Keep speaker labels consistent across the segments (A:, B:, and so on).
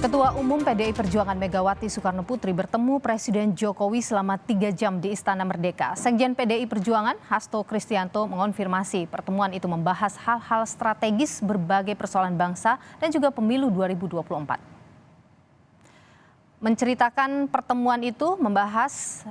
A: Ketua Umum PDI Perjuangan Megawati Soekarno Putri bertemu Presiden Jokowi selama 3 jam di Istana Merdeka. Sekjen PDI Perjuangan, Hasto Kristianto, mengonfirmasi pertemuan itu membahas hal-hal strategis berbagai persoalan bangsa dan juga pemilu 2024. Menceritakan pertemuan itu membahas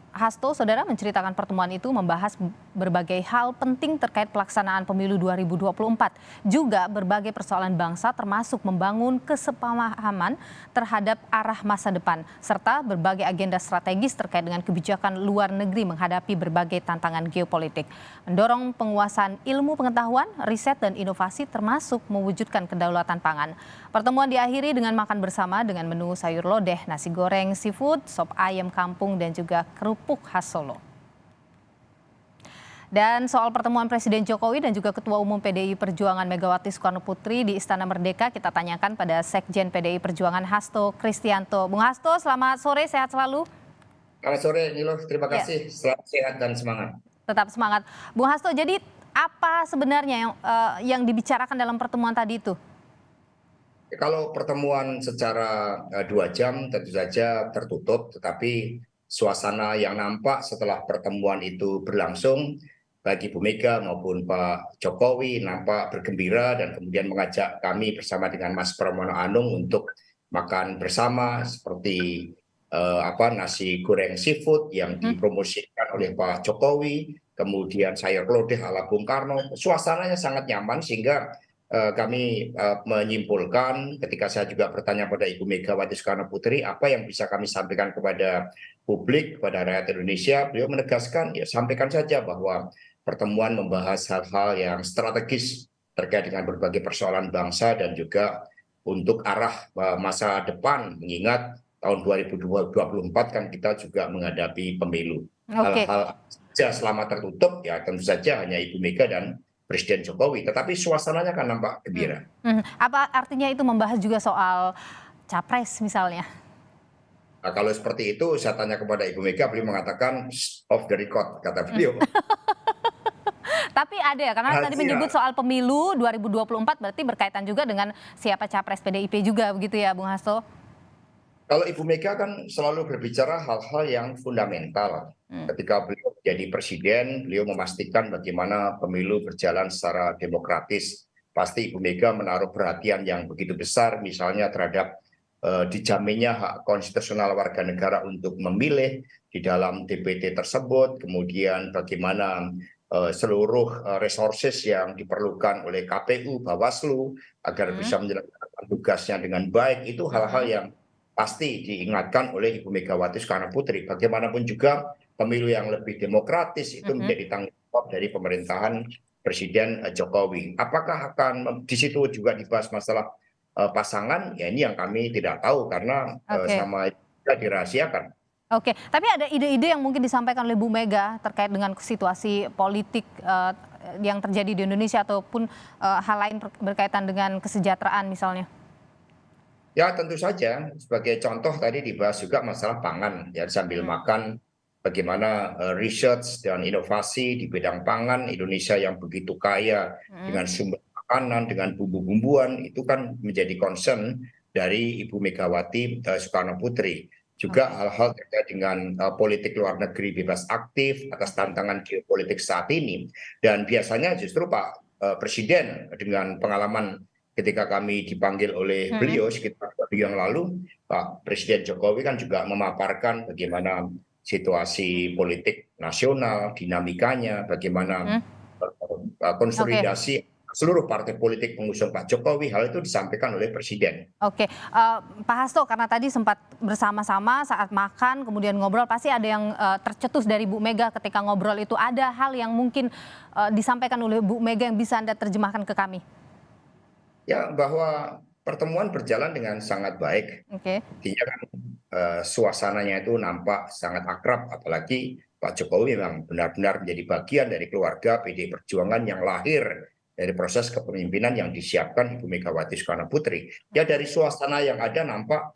A: Hasto, saudara, menceritakan pertemuan itu membahas berbagai hal penting terkait pelaksanaan pemilu 2024. Juga berbagai persoalan bangsa termasuk membangun kesepahaman terhadap arah masa depan. Serta berbagai agenda strategis terkait dengan kebijakan luar negeri menghadapi berbagai tantangan geopolitik. Mendorong penguasaan ilmu pengetahuan, riset dan inovasi termasuk mewujudkan kedaulatan pangan. Pertemuan diakhiri dengan makan bersama dengan menu sayur lodeh, nasi goreng, seafood, sop ayam kampung dan juga kerupuk khas Solo. Dan soal pertemuan Presiden Jokowi dan juga Ketua Umum PDI Perjuangan Megawati Soekarno Putri di Istana Merdeka, kita tanyakan pada Sekjen PDI Perjuangan Hasto Kristianto. Bung Hasto, selamat sore, sehat selalu.
B: Selamat sore, Nilo. Terima kasih. Selamat sehat dan semangat.
A: Tetap semangat. Bung Hasto, jadi apa sebenarnya yang dibicarakan dalam pertemuan tadi itu?
B: Kalau pertemuan secara 2 jam tentu saja tertutup, tetapi suasana yang nampak setelah pertemuan itu berlangsung bagi Bu Mega maupun Pak Jokowi nampak bergembira dan kemudian mengajak kami bersama dengan Mas Pramono Anung untuk makan bersama seperti nasi goreng seafood yang dipromosikan oleh Pak Jokowi, kemudian sayur lodeh ala Bung Karno. Suasananya sangat nyaman sehingga kami menyimpulkan ketika saya juga bertanya pada Ibu Megawati Soekarno Putri apa yang bisa kami sampaikan kepada publik, kepada rakyat Indonesia. Beliau menegaskan, ya sampaikan saja bahwa pertemuan membahas hal-hal yang strategis terkait dengan berbagai persoalan bangsa dan juga untuk arah masa depan, mengingat tahun 2024 kan kita juga menghadapi pemilu. Hal-hal saja selama tertutup ya tentu saja hanya Ibu Mega dan Presiden Jokowi, tetapi suasananya kan nampak gembira.
A: Apa artinya itu membahas juga soal capres misalnya?
B: Nah, kalau seperti itu saya tanya kepada Ibu Mega, beliau mengatakan off the record, kata beliau.
A: Tapi ada ya, karena tadi menyebut soal pemilu 2024 berarti berkaitan juga dengan siapa capres PDIP juga begitu ya Bung Hasto?
B: Kalau Ibu Mega kan selalu berbicara hal-hal yang fundamental. Ketika beliau menjadi presiden, beliau memastikan bagaimana pemilu berjalan secara demokratis. Pasti Ibu Mega menaruh perhatian yang begitu besar misalnya terhadap dijaminnya hak konstitusional warga negara untuk memilih di dalam DPT tersebut, kemudian bagaimana seluruh resources yang diperlukan oleh KPU, Bawaslu agar bisa menjalankan tugasnya dengan baik, itu hal-hal yang pasti diingatkan oleh Ibu Megawati Soekarno Putri. Bagaimanapun juga pemilu yang lebih demokratis itu menjadi tanggung jawab dari pemerintahan Presiden Jokowi. Apakah akan di situ juga dibahas masalah pasangan? Ya ini yang kami tidak tahu karena sama juga dirahasiakan.
A: Oke, tapi ada ide-ide yang mungkin disampaikan oleh Bu Mega terkait dengan situasi politik yang terjadi di Indonesia ataupun hal lain berkaitan dengan kesejahteraan misalnya?
B: Ya tentu saja, sebagai contoh tadi dibahas juga masalah pangan, ya sambil makan bagaimana research dan inovasi di bidang pangan Indonesia yang begitu kaya dengan sumber makanan, dengan bumbu-bumbuan, itu kan menjadi concern dari Ibu Megawati Soekarno Putri. Juga hal-hal terkait dengan politik luar negeri bebas aktif atas tantangan geopolitik saat ini. Dan biasanya justru Pak Presiden dengan pengalaman ketika kami dipanggil oleh beliau sekitar 2 minggu yang lalu, Pak Presiden Jokowi kan juga memaparkan bagaimana situasi politik nasional, dinamikanya, bagaimana konsolidasi seluruh partai politik pengusung Pak Jokowi, hal itu disampaikan oleh Presiden.
A: Oke, Pak Hasto, karena tadi sempat bersama-sama saat makan, kemudian ngobrol, pasti ada yang tercetus dari Bu Mega ketika ngobrol itu. Ada hal yang mungkin disampaikan oleh Bu Mega yang bisa Anda terjemahkan ke kami?
B: Ya, bahwa pertemuan berjalan dengan sangat baik. Artinya kan suasananya itu nampak sangat akrab, apalagi Pak Jokowi memang benar-benar menjadi bagian dari keluarga PDI Perjuangan yang lahir dari proses kepemimpinan yang disiapkan Ibu Megawati Soekarno Putri. Ya dari suasana yang ada nampak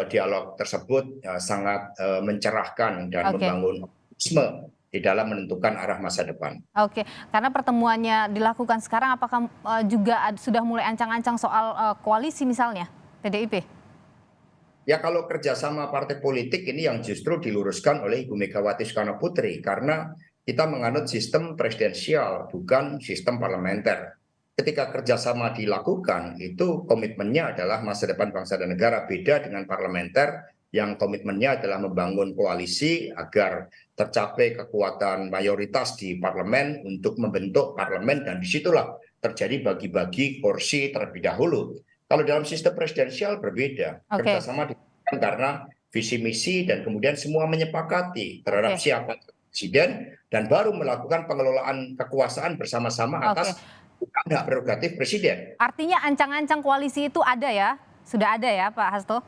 B: dialog tersebut sangat mencerahkan dan membangun optimisme di dalam menentukan arah masa depan.
A: Oke, karena pertemuannya dilakukan sekarang, apakah juga sudah mulai ancang-ancang soal koalisi misalnya? PDIP?
B: Ya kalau kerjasama partai politik ini yang justru diluruskan oleh Ibu Megawati Soekarno Putri karena kita menganut sistem presidensial bukan sistem parlementer. Ketika kerjasama dilakukan itu komitmennya adalah masa depan bangsa dan negara, beda dengan parlementer yang komitmennya adalah membangun koalisi agar tercapai kekuatan mayoritas di parlemen untuk membentuk parlemen dan disitulah terjadi bagi-bagi kursi terlebih dahulu. Kalau dalam sistem presidensial berbeda,
A: Oke,
B: kerjasama dilakukan karena visi misi dan kemudian semua menyepakati terhadap
A: oke,
B: siapa presiden dan baru melakukan pengelolaan kekuasaan bersama-sama
A: oke.
B: atas hak prerogatif presiden.
A: Artinya ancang-ancang koalisi itu ada ya? Sudah ada ya Pak Hasto?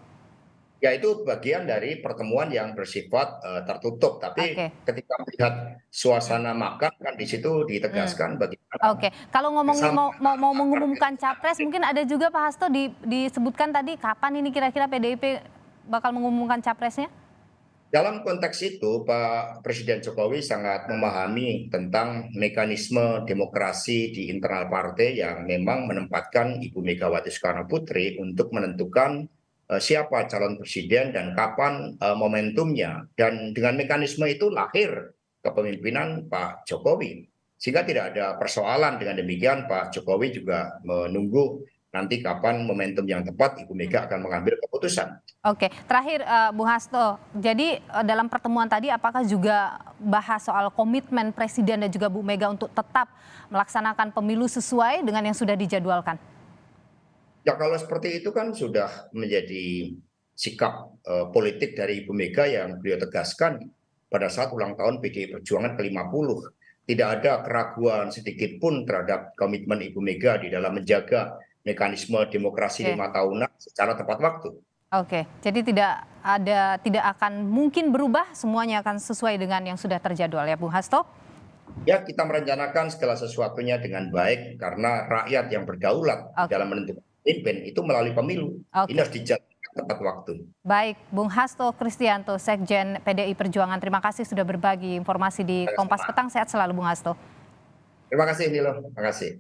B: Ya itu bagian dari pertemuan yang bersifat tertutup. Tapi
A: Oke.
B: ketika melihat suasana makan kan di situ
A: Hmm.
B: ditegaskan bagaimana
A: Oke, kalau ngomongin
B: bersama
A: mau mengumumkan
B: partai.
A: capres, mungkin ada juga Pak Hasto disebutkan tadi kapan ini kira-kira PDIP bakal mengumumkan capresnya?
B: Dalam konteks itu, Pak Presiden Jokowi sangat memahami tentang mekanisme demokrasi di internal partai yang memang menempatkan Ibu Megawati Soekarno Putri untuk menentukan siapa calon presiden dan kapan momentumnya. Dan dengan mekanisme itu lahir kepemimpinan Pak Jokowi. Sehingga tidak ada persoalan dengan demikian Pak Jokowi juga menunggu nanti kapan momentum yang tepat Ibu Mega akan mengambil keputusan.
A: Oke, terakhir Bung Hasto, jadi dalam pertemuan tadi apakah juga bahas soal komitmen Presiden dan juga Bu Mega untuk tetap melaksanakan pemilu sesuai dengan yang sudah dijadwalkan?
B: Ya kalau seperti itu kan sudah menjadi sikap politik dari Ibu Mega yang beliau tegaskan pada saat ulang tahun PDI Perjuangan ke-50. Tidak ada keraguan sedikit pun terhadap komitmen Ibu Mega di dalam menjaga mekanisme demokrasi
A: Oke.
B: 5 tahunan secara tepat waktu.
A: Oke, jadi tidak akan mungkin berubah, semuanya akan sesuai dengan yang sudah terjadwal ya Bung Hasto?
B: Ya kita merencanakan segala sesuatunya dengan baik karena rakyat yang berdaulat
A: Oke,
B: dalam menentukan pemimpin itu melalui pemilu. Ini
A: oke.
B: harus dijalankan tepat waktu.
A: Baik, Bung Hasto Kristianto, Sekjen PDI Perjuangan, terima kasih sudah berbagi informasi di Kompas
B: Sama-sama.
A: Petang. Sehat selalu Bung Hasto.
B: Terima kasih Nilo, terima kasih.